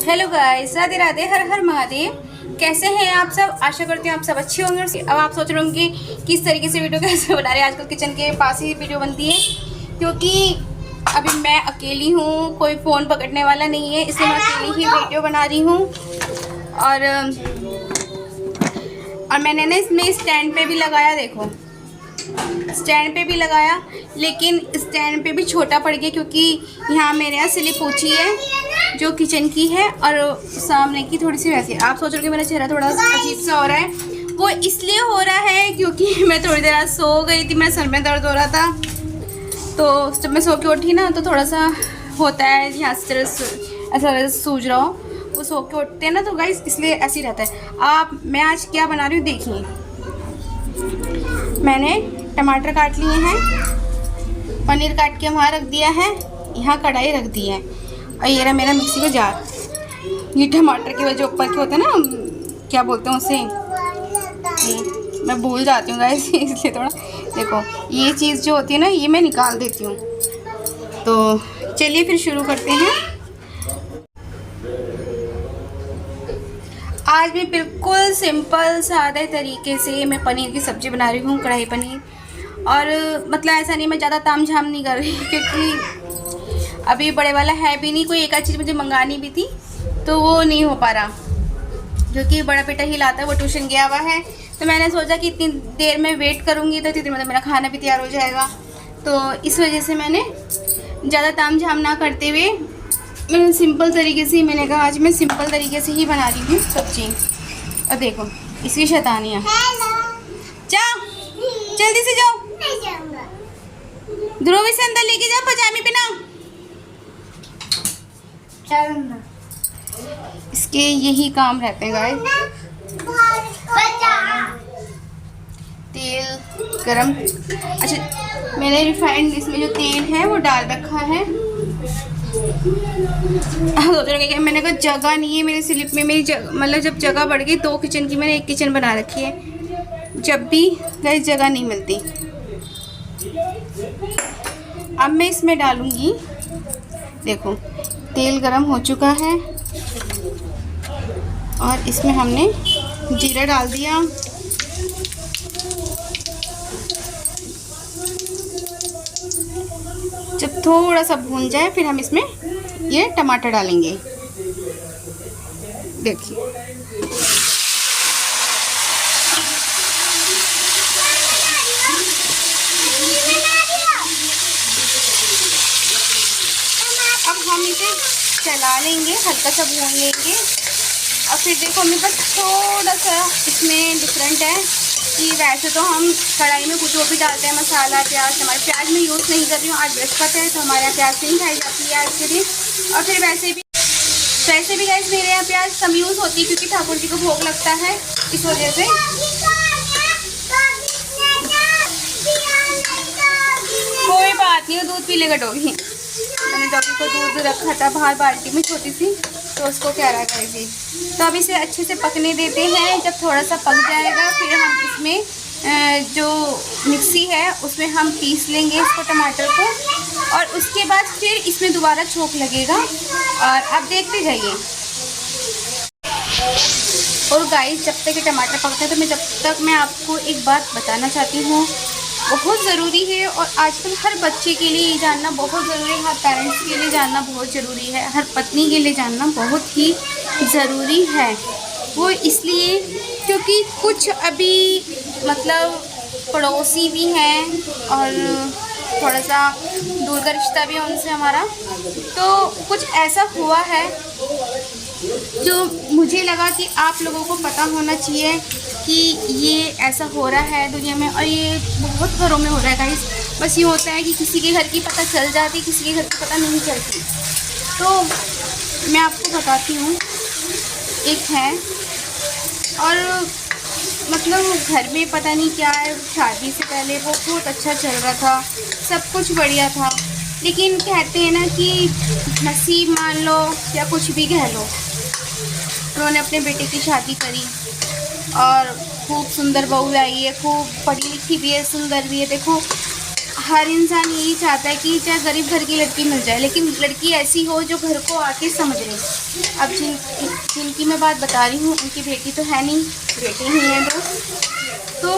Hello guys, Radhe Radhe, हर हर महादेव। कैसे हैं आप सब? आशा करती हूँ आप सब अच्छे होंगे। अब आप सोच रहे होंगे किस तरीके से वीडियो कैसे बना रहे हैं। आजकल किचन के पास ही वीडियो बनती है, क्योंकि अभी मैं अकेली हूँ, कोई फ़ोन पकड़ने वाला नहीं है, इसलिए मैं अकेली ही वीडियो बना रही हूँ। और मैंने ना इसमें स्टैंड पे भी लगाया, देखो स्टैंड पे भी लगाया, लेकिन स्टैंड पे भी छोटा पड़ गया, क्योंकि यहाँ मेरे यहाँ सिली पोछी है जो किचन की है और सामने की थोड़ी सी वैसी है। आप सोच रहे हो कि मेरा चेहरा थोड़ा अजीब सा हो रहा है, वो इसलिए हो रहा है क्योंकि मैं थोड़ी देर आज सो गई थी, मेरे सर में दर्द हो रहा था। तो जब मैं सो के उठी ना तो थोड़ा सा होता है यहाँ से ऐसा सूझ रहा हो, वो सो के उठते हैं ना, तो गाइस इसलिए ऐसे ही रहता है। मैं आज क्या बना रही हूँ देखिए। मैंने टमाटर काट लिए हैं, पनीर काट के वहाँ रख दिया है, यहाँ कढ़ाई रख दी है, और ये रहा मेरा मिक्सी का जार। ये टमाटर के वजह ऊपर के होते हैं ना, क्या बोलते हैं उसे, मैं भूल जाती हूँ गाइस इसलिए थोड़ा देखो, ये चीज़ जो होती है ना ये मैं निकाल देती हूँ। तो चलिए फिर शुरू करते हैं। आज मैं बिल्कुल सिंपल सादे तरीके से मैं पनीर की सब्ज़ी बना रही हूँ, कढ़ाई पनीर। और मतलब ऐसा नहीं मैं ज़्यादा ताम झाम नहीं कर रही, क्योंकि अभी बड़े वाला है भी नहीं, कोई एक आध चीज़ मुझे मंगानी भी थी तो वो नहीं हो पा रहा, क्योंकि बड़ा बेटा ही लाता है, वो ट्यूशन गया हुआ है। तो मैंने सोचा कि इतनी देर में वेट करूँगी तो इतनी देर में मेरा खाना भी तैयार हो जाएगा। तो इस वजह से मैंने ज़्यादा ताम झाम ना करते हुए मैंने सिंपल तरीके से, मैंने कहा आज मैं सिंपल तरीके से ही बना रही हूँ सब्जी। और देखो इसकी शैतानियाँ, जाओ जल्दी से जाओ, ध्रुव से अंदर लेके जाओ, पजामे पहना। इसके यही काम रहते हैं गाइस। तेल गरम, अच्छा मैंने रिफाइंड इसमें जो तेल है वो डाल रखा है। सोच रहे कि मैंने कहा जगह नहीं है मेरे स्लिप में, मेरी मतलब जब जगह बढ़ गई, 2 किचन की मैंने एक किचन बना रखी है, जब भी गाइस जगह नहीं मिलती। अब मैं इसमें डालूंगी, देखो तेल गरम हो चुका है और इसमें हमने जीरा डाल दिया। जब थोड़ा सा भून जाए फिर हम इसमें ये टमाटर डालेंगे, देखिए। अब हम इसे चला लेंगे, हल्का सा भून लेंगे। और फिर देखो मेरे पास थोड़ा सा इसमें डिफरेंट है कि वैसे तो हम कढ़ाई में कुछ वो भी डालते हैं, मसाला, प्याज। हमारे प्याज में यूज़ नहीं कर रही हूँ, आज बृहस्पति है तो हमारे यहाँ प्याज नहीं खाई जाती है आज के दिन। और फिर वैसे भी गाइस मेरे यहाँ प्याज कम यूज़ होती है, क्योंकि ठाकुर जी को भोग लगता है, इस वजह से। कोई बात नहीं, दूध पी लेगा डॉगी। मैंने डॉगी को दूध रखा था बाहर बाल्टी में छोटी सी, तो उसको क्या रहा करेगी। तो अब इसे अच्छे से पकने देते हैं। जब थोड़ा सा पक जाएगा फिर हम इसमें जो मिक्सी है उसमें हम पीस लेंगे इसको, टमाटर को, और उसके बाद फिर इसमें दोबारा छोंक लगेगा और आप देखते जाइए। और गाइस जब तक ये टमाटर पकते हैं तो मैं आपको एक बात बताना चाहती हूँ, बहुत ज़रूरी है, और आजकल हर बच्चे के लिए ये जानना बहुत ज़रूरी है, हर पेरेंट्स के लिए जानना बहुत ज़रूरी है, हर पत्नी के लिए जानना बहुत ही ज़रूरी है। वो इसलिए क्योंकि कुछ अभी मतलब पड़ोसी भी हैं और थोड़ा सा दूर का रिश्ता भी है उनसे हमारा, तो कुछ ऐसा हुआ है जो मुझे लगा कि आप लोगों को पता होना चाहिए कि ये ऐसा हो रहा है दुनिया में, और ये बहुत घरों में हो रहा है गाइस। बस ये होता है कि किसी के घर की पता चल जाती, किसी के घर की पता नहीं चलती। तो मैं आपको बताती हूँ, एक है, और मतलब घर में पता नहीं क्या है, शादी से पहले वो बहुत अच्छा चल रहा था, सब कुछ बढ़िया था, लेकिन कहते हैं ना कि नसीब मान लो या कुछ भी कह लो, उन्होंने अपने बेटे की शादी करी और खूब सुंदर बहू आई है, खूब पढ़ी लिखी भी है, सुंदर भी है। देखो हर इंसान यही चाहता है कि चाहे गरीब घर की लड़की मिल जाए, लेकिन लड़की ऐसी हो जो घर को आके समझ ले। अब जिनकी मैं बात बता रही हूँ, उनकी बेटी तो है नहीं, बेटी ही है दो, तो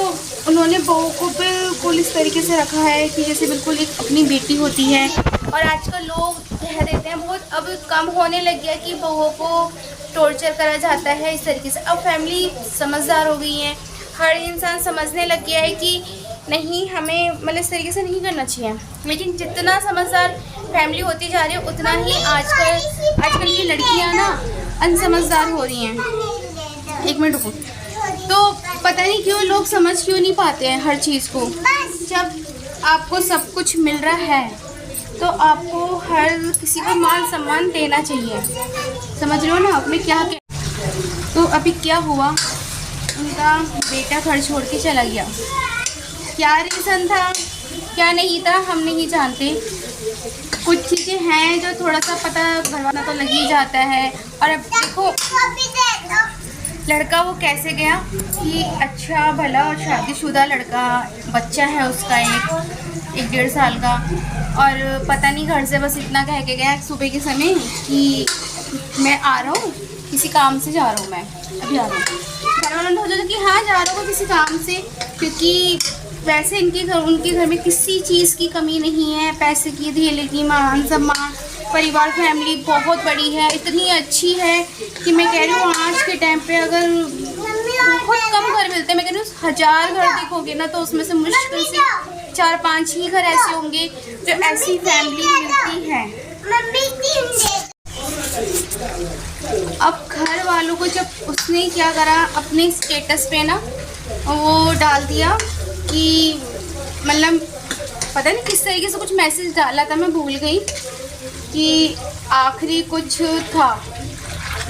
उन्होंने बहू को बिल्कुल इस तरीके से रखा है कि जैसे बिल्कुल एक अपनी बेटी होती है। और आजकल लोग कह देते हैं, बहुत अब कम होने लग गया कि बहुओं को टॉर्चर करा जाता है इस तरीके से। अब फैमिली समझदार हो गई है, हर इंसान समझने लग गया है कि नहीं, हमें मतलब इस तरीके से नहीं करना चाहिए। लेकिन जितना समझदार फैमिली होती जा रही है, उतना ही आजकल की लड़कियां ना अनसमझदार हो रही हैं। एक मिनट रुको। तो पता नहीं क्यों लोग समझ क्यों नहीं पाते हैं हर चीज़ को। जब आपको सब कुछ मिल रहा है तो आपको हर किसी को मान सम्मान देना चाहिए, समझ लो ना। अपने क्या तो अभी क्या हुआ, उनका बेटा घर छोड़ के चला गया। क्या रीज़न था, क्या नहीं था, हम नहीं जानते। कुछ चीज़ें हैं जो थोड़ा सा पता भरवाना तो लग ही जाता है। और अब देखो लड़का वो कैसे गया कि अच्छा भला और शादीशुदा लड़का, बच्चा है उसका एक 1.5 साल का, और पता नहीं घर से बस इतना कह के गया सुबह के समय कि मैं आ रहा हूँ, किसी काम से जा रहा हूँ, मैं अभी आ रहा हूँ। घर वालों ने सोचा कि हाँ जा रहा हूँ किसी काम से, क्योंकि वैसे उनके घर में किसी चीज़ की कमी नहीं है। पैसे की, धेले की, मान सम्मान, परिवार, फैमिली बहुत बड़ी है, इतनी अच्छी है कि मैं कह रही हूँ आज के टाइम पे अगर बहुत कम घर मिलते हैं। मैं कह रही हूँ 1000 घर देखोगे ना तो उसमें से मुश्किल से 4-5 ही घर ऐसे होंगे जो ऐसी फैमिली मिलती है। अब घर वालों को जब उसने क्या करा, अपने स्टेटस पे ना वो डाल दिया कि मतलब पता नहीं किस तरीके से कुछ मैसेज डाला था, मैं भूल गई, कि आखिरी कुछ था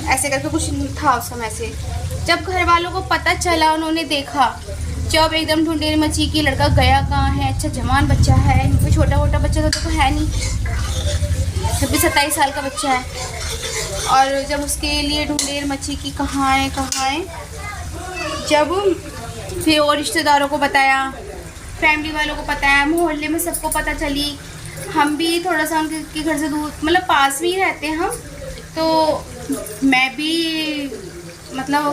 ऐसे करके कुछ था उसका मैसेज। जब घर वालों को पता चला, उन्होंने देखा, जब एकदम ढूंढेर मची कि लड़का गया कहाँ है। अच्छा जवान बच्चा है, कोई छोटा मोटा बच्चा तो है नहीं, 26-27 साल का बच्चा है। और जब उसके लिए ढूंढेर मची कि कहाँ है, जब फिर और रिश्तेदारों को बताया, फैमिली वालों को बताया, मोहल्ले में सबको पता चली। हम भी थोड़ा सा उनके घर से दूर, मतलब पास में ही रहते हैं हम, तो मैं भी मतलब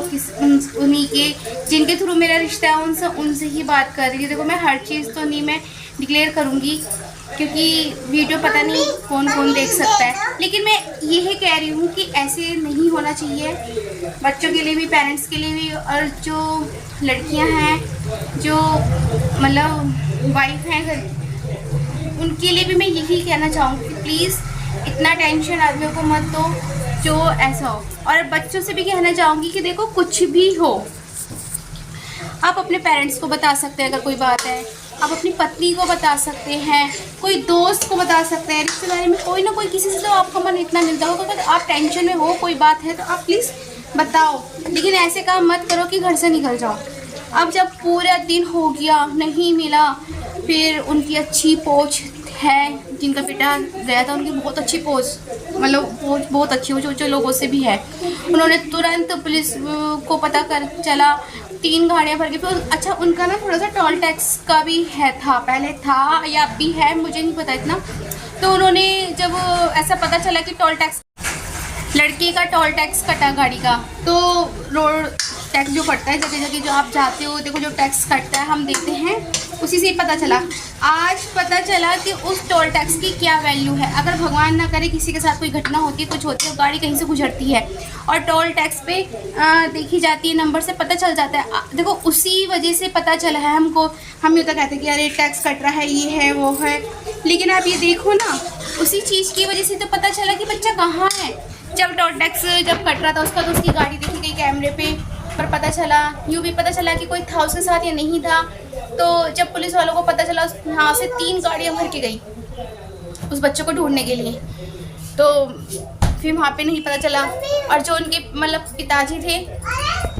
उन्हीं के जिनके थ्रू मेरा रिश्ता है उनसे ही बात कर रही थी। देखो मैं हर चीज़ तो नहीं मैं डिक्लेयर करूँगी, क्योंकि वीडियो पता नहीं कौन कौन देख सकता है। लेकिन मैं यही कह रही हूँ कि ऐसे नहीं होना चाहिए, बच्चों के लिए भी, पेरेंट्स के लिए भी, और जो लड़कियाँ हैं जो मतलब वाइफ हैं घर, उनके लिए भी मैं यही कहना चाहूँगी कि प्लीज़ इतना टेंशन आदमियों को मत दो जो ऐसा हो। और बच्चों से भी कहना चाहूँगी कि देखो कुछ भी हो, आप अपने पेरेंट्स को बता सकते हैं अगर कोई बात है, आप अपनी पत्नी को बता सकते हैं, कोई दोस्त को बता सकते हैं, रिश्तेदारी में कोई ना कोई किसी से तो आपका मन इतना मिलता होगा। अगर आप टेंशन में हो, कोई बात है तो आप प्लीज़ बताओ, लेकिन ऐसे काम मत करो कि घर से निकल जाओ। अब जब पूरा दिन हो गया नहीं मिला, फिर उनकी अच्छी पोच है, जिनका बेटा गया था उनकी बहुत अच्छी पोच, मतलब पोच बहुत अच्छी हो, जो लोगों से भी है। उन्होंने तुरंत पुलिस को पता कर चला, 3 गाड़ियाँ भर के। फिर अच्छा उनका ना थोड़ा सा टोल टैक्स का भी है, था पहले था या अब भी है, मुझे नहीं पता इतना। तो उन्होंने जब ऐसा पता चला कि टोल टैक्स, लड़की का टोल टैक्स कटा गाड़ी का, तो रोड टैक्स जो कटता है जगह जगह जो आप जाते हो, देखो जो टैक्स कटता है हम देखते हैं, उसी से पता चला। आज पता चला कि उस टोल टैक्स की क्या वैल्यू है। अगर भगवान ना करे किसी के साथ कोई घटना होती है, कुछ होती है, गाड़ी कहीं से गुजरती है और टोल टैक्स पे देखी जाती है, नंबर से पता चल जाता है। देखो उसी वजह से पता चला है हमको। हम ये तो कहते हैं कि अरे टैक्स कट रहा है, ये है वो है, लेकिन आप ये देखो ना, उसी चीज़ की वजह से तो पता चला कि बच्चा कहाँ है। जब टोल टैक्स जब कट रहा था उसका, तो उसकी गाड़ी देखी गई कैमरे पे, पर पता चला, यूँ भी पता चला कि कोई था उसके साथ या नहीं था। तो जब पुलिस वालों को पता चला, यहाँ से 3 गाड़ियाँ भर के गई उस बच्चे को ढूंढने के लिए, तो फिर वहाँ पे नहीं पता चला। और जो उनके मतलब पिताजी थे,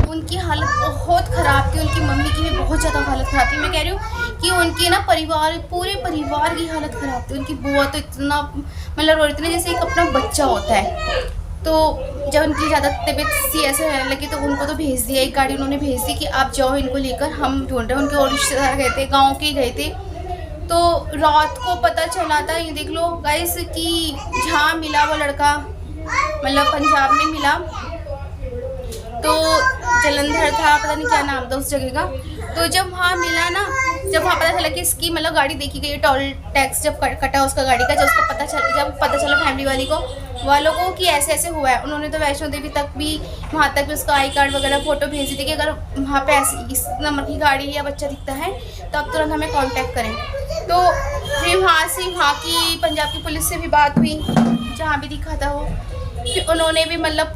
उनकी हालत बहुत ख़राब थी, उनकी मम्मी की भी बहुत ज़्यादा हालत ख़राब थी। मैं कह रही हूँ कि उनकी ना पूरे परिवार की हालत ख़राब थी। उनकी बुआ तो इतना मतलब रो रही थी जैसे एक अपना बच्चा होता है। तो जब उनकी ज़्यादा तबीयत सी ऐसे रहने लगी तो उनको तो भेज दिया, एक गाड़ी उन्होंने भेज दी कि आप जाओ इनको लेकर, हम ढूंढ रहे हैं। उनके और रिश्तेदार गए थे, गाँव के गए थे, तो रात को पता चला था, ये देख लो गाइस, कि जहाँ मिला वो लड़का, मतलब पंजाब में मिला, तो जलंधर था, पता नहीं क्या नाम था उस जगह का। तो जब वहाँ मिला ना, जब वहाँ पता चला कि इसकी मतलब गाड़ी देखी गई, टोल टैक्स जब कटा उसका गाड़ी का, जब पता चला फैमिली वालों को कि ऐसे ऐसे हुआ है, उन्होंने तो वैष्णो देवी तक भी, वहाँ तक भी उसका आई कार्ड वगैरह फ़ोटो भेजी थी कि अगर वहाँ पे ऐसी इस नंबर की गाड़ी या बच्चा दिखता है तो आप तुरंत हमें कांटेक्ट करें। तो फिर वहाँ की पंजाब की पुलिस से भी बात हुई, जहाँ भी दिखा था वो, फिर उन्होंने भी मतलब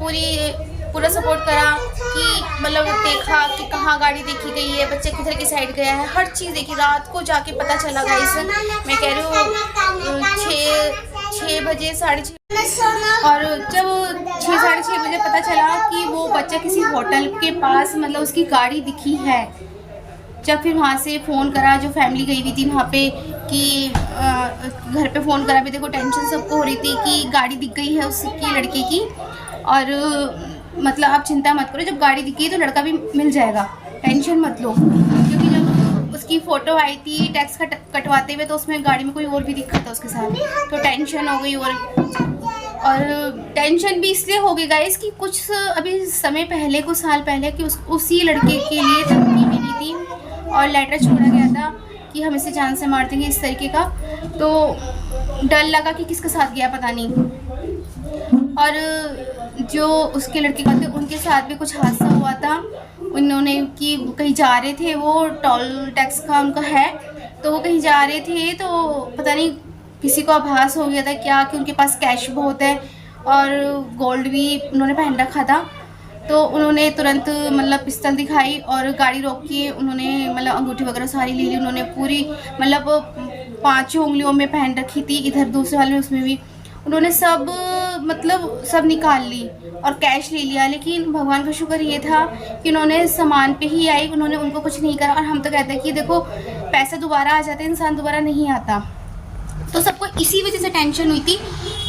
पूरा सपोर्ट करा कि मतलब देखा कि कहाँ गाड़ी देखी गई है, बच्चा किधर की साइड गया है, हर चीज़ देखी। रात को जाके पता चला गाइस, मैं कह रही हूँ 6 बजे 6:30, और जब 6 साढ़े 6 बजे पता चला कि वो बच्चा किसी होटल के पास मतलब उसकी गाड़ी दिखी है। जब फिर वहाँ से फ़ोन करा, जो फैमिली गई हुई थी वहाँ पे, कि घर पे फ़ोन करा भी, देखो टेंशन सबको हो रही थी कि गाड़ी दिख गई है उसकी लड़के की, और मतलब आप चिंता मत करो, जब गाड़ी दिखी तो लड़का भी मिल जाएगा, टेंशन मत लो। क्योंकि जब उसकी फ़ोटो आई थी टैक्स कटवाते हुए, तो उसमें गाड़ी में कोई और भी दिखा था उसके साथ, तो टेंशन हो गई। और टेंशन भी इसलिए हो गई गाइस कि कुछ अभी समय पहले, कुछ साल पहले, कि उसी लड़के के लिए धमकी मिली थी और लेटर छोड़ा गया था कि हम इसे जान से मार देंगे, इस तरीके का। तो डर लगा कि किसके साथ गया पता नहीं, और जो उसके लड़के का थे उनके साथ भी कुछ हादसा हुआ था। उन्होंने कि कहीं जा रहे थे, वो टोल टैक्स का उनका है, तो वो कहीं जा रहे थे, तो पता नहीं किसी को आभास हो गया था क्या, कि उनके पास कैश बहुत है और गोल्ड भी उन्होंने पहन रखा था। तो उन्होंने तुरंत मतलब पिस्तौल दिखाई और गाड़ी रोक के उन्होंने मतलब अंगूठी वगैरह सारी ले ली। उन्होंने पूरी मतलब 5 उंगलियों में पहन रखी थी, इधर दूसरे वाले में, उसमें भी उन्होंने सब निकाल ली और कैश ले लिया। लेकिन भगवान का शुक्र ये था कि उन्होंने सामान पे ही आई, उन्होंने उनको कुछ नहीं करा। और हम तो कहते हैं कि देखो पैसा दोबारा आ जाता है, इंसान दोबारा नहीं आता। तो सबको इसी वजह से टेंशन हुई थी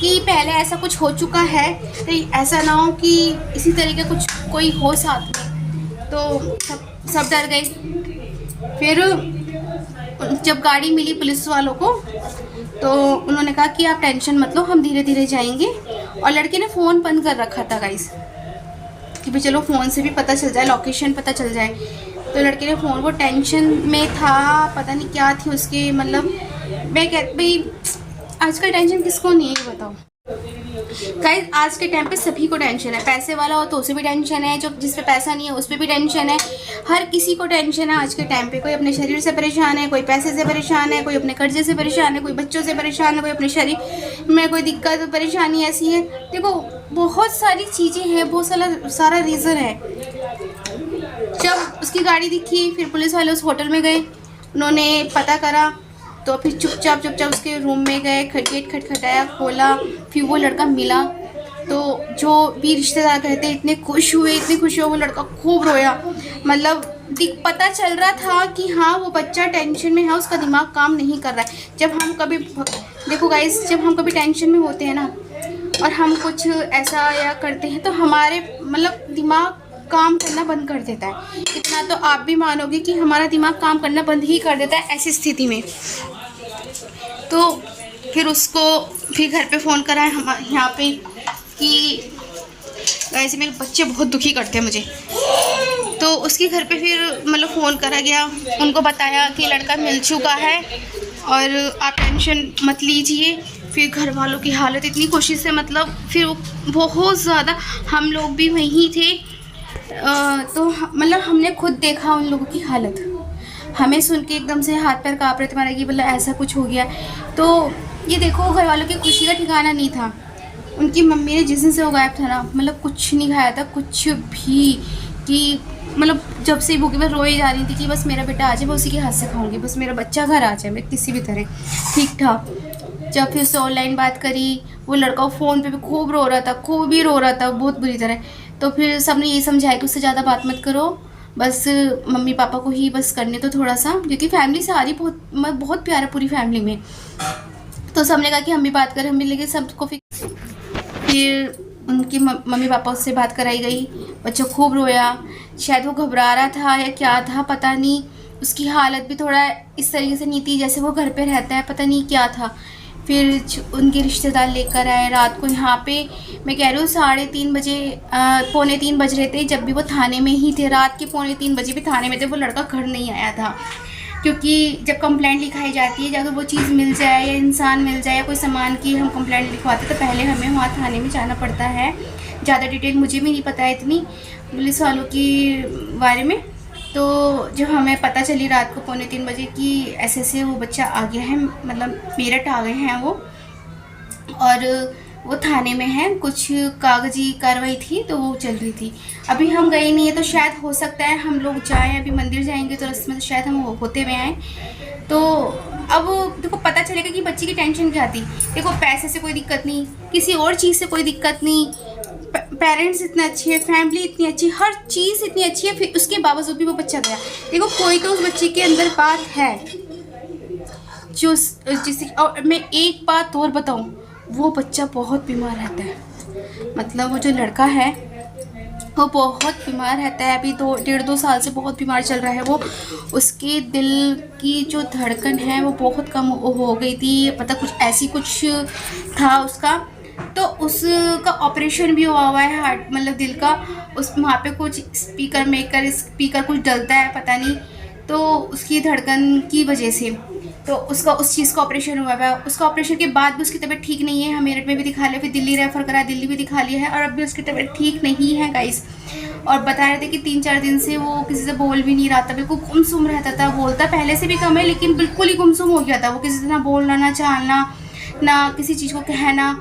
कि पहले ऐसा कुछ हो चुका है, तो ऐसा ना हो कि इसी तरीके कुछ कोई हो साथ में। तो सब डर गए। फिर जब गाड़ी मिली पुलिस वालों को, तो उन्होंने कहा कि आप टेंशन मत लो, हम धीरे धीरे जाएंगे। और लड़के ने फ़ोन बंद कर रखा था गाइस, कि भाई चलो फ़ोन से भी पता चल जाए, लोकेशन पता चल जाए। तो लड़के ने फ़ोन, वो टेंशन में था, पता नहीं क्या थी उसके, मतलब मैं कहती भाई आजकल टेंशन किसको नहीं है बताओ गाइस। आज के टाइम पे सभी को टेंशन है, पैसे वाला हो तो उसे भी टेंशन है, जो जिस पे पैसा नहीं है उस पर भी टेंशन है, हर किसी को टेंशन है आज के टाइम पे। कोई अपने शरीर से परेशान है, कोई पैसे से परेशान है, कोई अपने कर्जे से परेशान है, कोई बच्चों से परेशान है, कोई अपने शरीर में कोई दिक्कत परेशानी ऐसी है। देखो बहुत सारी चीज़ें हैं, बहुत सारा रीज़न है। जब उसकी गाड़ी दिखी, फिर पुलिस वाले उस होटल में गए, उन्होंने पता करा, तो फिर चुपचाप उसके रूम में गए, गेट खटखटाया, खोला, फिर वो लड़का मिला। तो जो भी रिश्तेदार कहते इतने खुश हुए, वो लड़का खूब रोया। मतलब पता चल रहा था कि हाँ वो बच्चा टेंशन में है, उसका दिमाग काम नहीं कर रहा है। जब हम कभी, देखो गाइस, जब हम कभी टेंशन में होते हैं ना और हम कुछ ऐसा या करते हैं, तो हमारे मतलब दिमाग काम करना बंद कर देता है। इतना तो आप भी मानोगे कि हमारा दिमाग काम करना बंद ही कर देता है ऐसी स्थिति में। तो फिर फिर घर पे फ़ोन करा है हमारे यहाँ पे कि वैसे मेरे बच्चे बहुत दुखी करते हैं मुझे। तो उसके घर पे फिर मतलब फ़ोन करा गया, उनको बताया कि लड़का मिल चुका है और आप टेंशन मत लीजिए। फिर घर वालों की हालत इतनी खुशी से, मतलब फिर बहुत ज़्यादा, हम लोग भी वहीं थे, तो मतलब हमने खुद देखा उन लोगों की हालत। हमें सुन के एकदम से हाथ पैर काँप रहे थे हमारे कि मतलब ऐसा कुछ हो गया। तो ये देखो घर वालों की खुशी का ठिकाना नहीं था। उनकी मम्मी ने जिस दिन से वो गायब था ना, मतलब कुछ नहीं खाया था, कुछ भी, कि मतलब जब से भूखी मैं रोए जा रही थी कि बस मेरा बेटा आ जाए, मैं उसी के हाथ से खाऊंगी, बस मेरा बच्चा घर आ जाए, मैं किसी भी तरह ठीक ठाक। जब फिर उससे ऑनलाइन बात करी, वो लड़का फ़ोन पे भी खूब रो रहा था, खूब ही रो रहा था बहुत बुरी तरह। तो फिर सबने ये समझाया कि उससे ज़्यादा बात मत करो, बस मम्मी पापा को ही बस करने तो थोड़ा सा, क्योंकि फैमिली सारी बहुत प्यारा पूरी फैमिली में। तो सबने कहा कि हम भी बात करें, हम भी लेके सबको। फिर उनकी मम्मी पापा से बात कराई गई, बच्चा खूब रोया, शायद वो घबरा रहा था या क्या था पता नहीं। उसकी हालत भी थोड़ा इस तरीके से नहीं थी जैसे वो घर पे रहता है, पता नहीं क्या था। फिर उनके रिश्तेदार लेकर आए रात को यहाँ पे। मैं कह रही हूँ 3:30 बजे, पौने 3 बज रहे थे जब भी वो थाने में ही थे। रात के पौने 3 बजे भी थाने में थे, वो लड़का घर नहीं आया था। क्योंकि जब कंप्लेंट लिखाई जाती है, अगर वो चीज़ मिल जाए या इंसान मिल जाए या कोई सामान की हम कंप्लेंट लिखवाते तो पहले हमें वहाँ थाने में जाना पड़ता है। ज़्यादा डिटेल मुझे भी नहीं पता है इतनी पुलिस वालों के बारे में। तो जब हमें पता चली रात को पौने 3 बजे कि ऐसे वो बच्चा आ गया है, मतलब मेरठ आ गए हैं वो, और वो थाने में है, कुछ कागजी कार्रवाई थी तो वो चल रही थी। अभी हम गए नहीं है तो शायद हो सकता है हम लोग जाएं, अभी मंदिर जाएंगे तो रस्ते में तो शायद हम होते हुए आएँ। तो अब देखो पता चलेगा कि बच्ची की टेंशन क्या थी। देखो पैसे से कोई दिक्कत नहीं, किसी और चीज़ से कोई दिक्कत नहीं, पेरेंट्स इतने अच्छे हैं, फैमिली इतनी अच्छी, हर चीज़ इतनी अच्छी है, फिर उसके बावजूद भी वो बच्चा गया। देखो कोई तो उस बच्चे के अंदर बात है जो जिससे। और मैं एक बात और बताऊं, वो बच्चा बहुत बीमार रहता है, मतलब वो जो लड़का है वो बहुत बीमार रहता है। अभी 1.5-2 साल से बहुत बीमार चल रहा है वो। उसके दिल की जो धड़कन है वो बहुत कम हो गई थी, पता कुछ ऐसी कुछ था उसका। तो उसका ऑपरेशन भी हुआ है, हार्ट मतलब दिल का। उस वहाँ पे कुछ स्पीकर कुछ डलता है, पता नहीं, तो उसकी धड़कन की वजह से तो उसका उस चीज़ का ऑपरेशन हुआ है। उसका ऑपरेशन के बाद भी उसकी तबीयत ठीक नहीं है। हम मेरठ में भी दिखा लिया, फिर दिल्ली रेफ़र करा, दिल्ली भी दिखा लिया है, और अब भी उसकी तबीयत ठीक नहीं है गाइस। और बता रहे थे कि 3-4 दिन से वो किसी से बोल भी नहीं रहा था, बिल्कुल गुमसुम रहता था। बोलता पहले से भी कम है लेकिन बिल्कुल ही गुमसुम हो गया था वो, किसी से ना बोलना, ना चालना, ना किसी चीज़ को कहना।